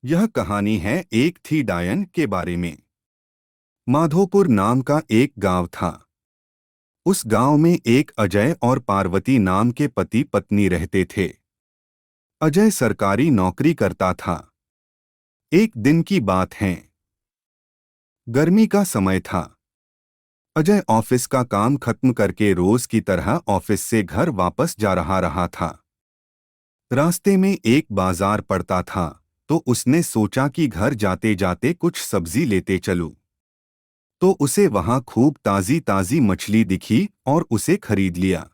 यह कहानी है एक थी डायन के बारे में। माधोपुर नाम का एक गांव था। उस गांव में एक अजय और पार्वती नाम के पति पत्नी रहते थे। अजय सरकारी नौकरी करता था। एक दिन की बात है। गर्मी का समय था। अजय ऑफिस का काम खत्म करके रोज की तरह ऑफिस से घर वापस जा रहा था। रास्ते में एक बाजार पड़ता था, तो उसने सोचा कि घर जाते जाते कुछ सब्जी लेते चलूं। तो उसे वहां खूब ताजी ताजी मछली दिखी और उसे खरीद लिया।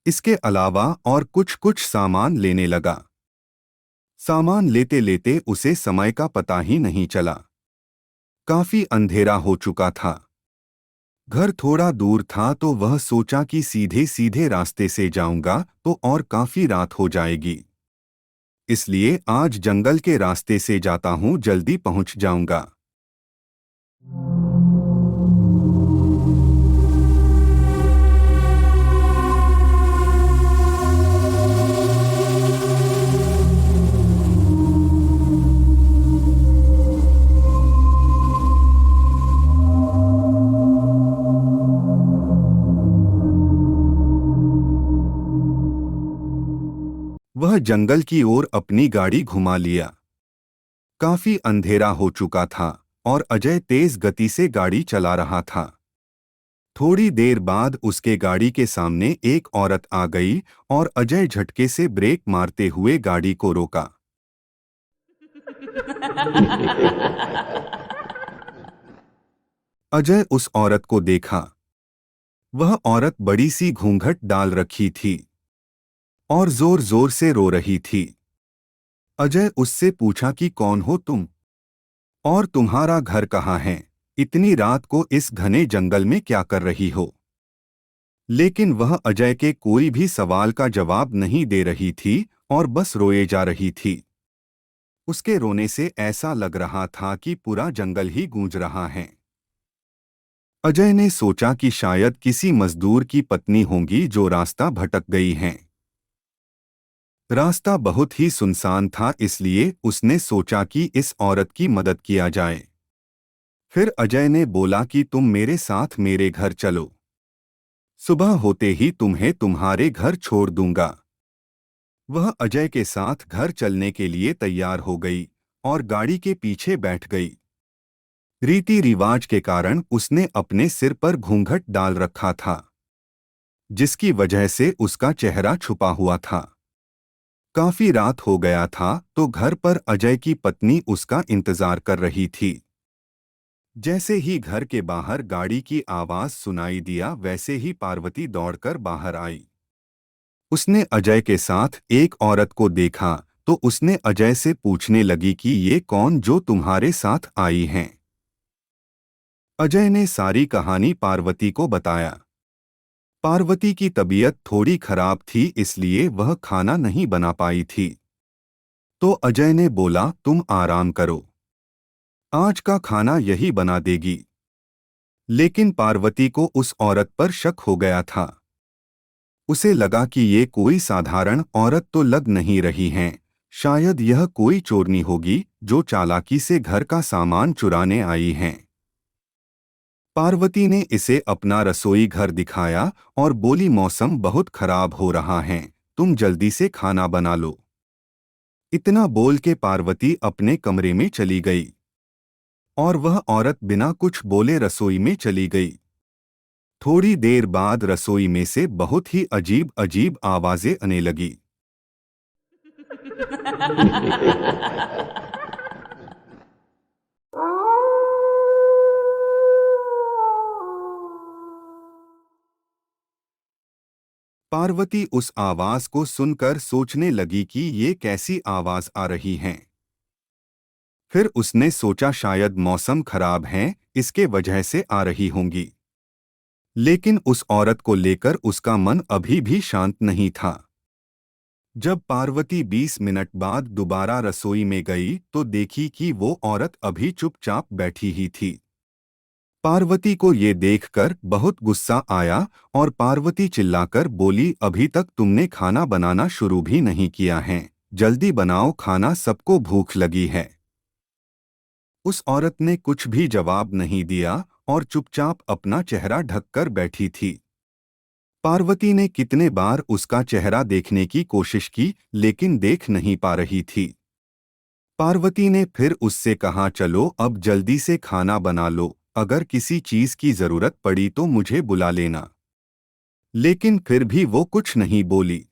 इसके अलावा और कुछ कुछ सामान लेने लगा। सामान लेते लेते उसे समय का पता ही नहीं चला। काफी अंधेरा हो चुका था। घर थोड़ा दूर था, तो वह सोचा कि सीधे सीधे रास्ते से जाऊंगा तो और काफी रात हो जाएगी। इसलिए आज जंगल के रास्ते से जाता हूं, जल्दी पहुंच जाऊंगा। वह जंगल की ओर अपनी गाड़ी घुमा लिया। काफी अंधेरा हो चुका था और अजय तेज गति से गाड़ी चला रहा था। थोड़ी देर बाद उसके गाड़ी के सामने एक औरत आ गई और अजय झटके से ब्रेक मारते हुए गाड़ी को रोका। अजय उस औरत को देखा। वह औरत बड़ी सी घूंघट डाल रखी थी और जोर जोर से रो रही थी। अजय उससे पूछा कि कौन हो तुम और तुम्हारा घर कहाँ है? इतनी रात को इस घने जंगल में क्या कर रही हो? लेकिन वह अजय के कोई भी सवाल का जवाब नहीं दे रही थी और बस रोए जा रही थी। उसके रोने से ऐसा लग रहा था कि पूरा जंगल ही गूंज रहा है। अजय ने सोचा कि शायद किसी मजदूर की पत्नी होंगी जो रास्ता भटक गई हैं। रास्ता बहुत ही सुनसान था, इसलिए उसने सोचा कि इस औरत की मदद किया जाए। फिर अजय ने बोला कि तुम मेरे साथ मेरे घर चलो। सुबह होते ही तुम्हें तुम्हारे घर छोड़ दूंगा। वह अजय के साथ घर चलने के लिए तैयार हो गई और गाड़ी के पीछे बैठ गई। रीति रिवाज के कारण उसने अपने सिर पर घूंघट डाल रखा था, जिसकी वजह से उसका चेहरा छुपा हुआ था। काफी रात हो गया था, तो घर पर अजय की पत्नी उसका इंतजार कर रही थी। जैसे ही घर के बाहर गाड़ी की आवाज सुनाई दिया, वैसे ही पार्वती दौड़कर बाहर आई। उसने अजय के साथ एक औरत को देखा, तो उसने अजय से पूछने लगी कि ये कौन जो तुम्हारे साथ आई हैं? अजय ने सारी कहानी पार्वती को बताया। पार्वती की तबीयत थोड़ी खराब थी, इसलिए वह खाना नहीं बना पाई थी। तो अजय ने बोला, तुम आराम करो, आज का खाना यही बना देगी। लेकिन पार्वती को उस औरत पर शक हो गया था। उसे लगा कि ये कोई साधारण औरत तो लग नहीं रही हैं, शायद यह कोई चोरनी होगी जो चालाकी से घर का सामान चुराने आई हैं। पार्वती ने इसे अपना रसोई घर दिखाया और बोली, मौसम बहुत खराब हो रहा है, तुम जल्दी से खाना बना लो। इतना बोल के पार्वती अपने कमरे में चली गई और वह औरत बिना कुछ बोले रसोई में चली गई। थोड़ी देर बाद रसोई में से बहुत ही अजीब अजीब आवाजें आने लगी। पार्वती उस आवाज को सुनकर सोचने लगी कि ये कैसी आवाज आ रही हैं। फिर उसने सोचा शायद मौसम खराब है, इसके वजह से आ रही होंगी। लेकिन उस औरत को लेकर उसका मन अभी भी शांत नहीं था। जब पार्वती 20 मिनट बाद दोबारा रसोई में गई, तो देखी कि वो औरत अभी चुपचाप बैठी ही थी। पार्वती को ये देखकर बहुत गुस्सा आया और पार्वती चिल्लाकर बोली, अभी तक तुमने खाना बनाना शुरू भी नहीं किया है, जल्दी बनाओ खाना, सबको भूख लगी है। उस औरत ने कुछ भी जवाब नहीं दिया और चुपचाप अपना चेहरा ढककर बैठी थी। पार्वती ने कितने बार उसका चेहरा देखने की कोशिश की, लेकिन देख नहीं पा रही थी। पार्वती ने फिर उससे कहा, चलो अब जल्दी से खाना बना लो, अगर किसी चीज की जरूरत पड़ी तो मुझे बुला लेना। लेकिन फिर भी वो कुछ नहीं बोली।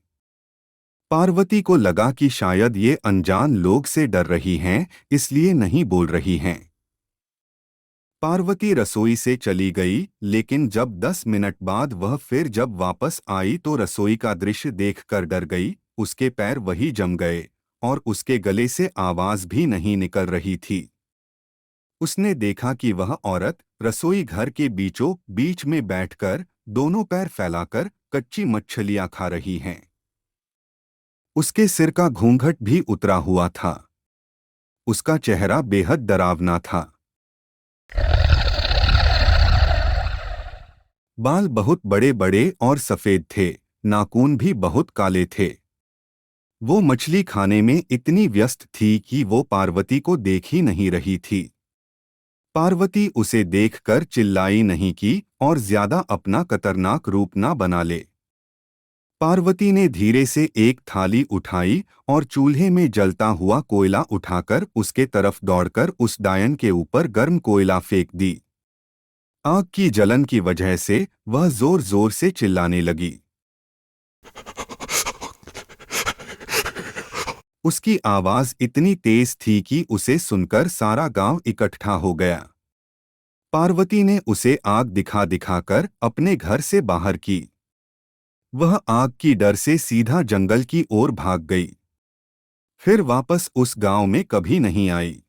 पार्वती को लगा कि शायद ये अनजान लोग से डर रही हैं, इसलिए नहीं बोल रही हैं। पार्वती रसोई से चली गई, लेकिन जब 10 मिनट बाद वह फिर जब वापस आई तो रसोई का दृश्य देखकर डर गई। उसके पैर वही जम गए और उसके गले से आवाज भी नहीं निकल रही थी। उसने देखा कि वह औरत रसोई घर के बीचों बीच में बैठकर दोनों पैर फैलाकर कच्ची मछलियां खा रही हैं। उसके सिर का घूंघट भी उतरा हुआ था। उसका चेहरा बेहद डरावना था। बाल बहुत बड़े बड़े और सफेद थे, नाखून भी बहुत काले थे। वो मछली खाने में इतनी व्यस्त थी कि वो पार्वती को देख ही नहीं रही थी। पार्वती उसे देखकर चिल्लाई नहीं की और ज्यादा अपना खतरनाक रूप ना बना ले। पार्वती ने धीरे से एक थाली उठाई और चूल्हे में जलता हुआ कोयला उठाकर उसके तरफ दौड़कर उस डायन के ऊपर गर्म कोयला फेंक दी। आग की जलन की वजह से वह जोर जोर से चिल्लाने लगी। उसकी आवाज इतनी तेज थी कि उसे सुनकर सारा गांव इकट्ठा हो गया। पार्वती ने उसे आग दिखा दिखाकर अपने घर से बाहर की। वह आग की डर से सीधा जंगल की ओर भाग गई। फिर वापस उस गांव में कभी नहीं आई।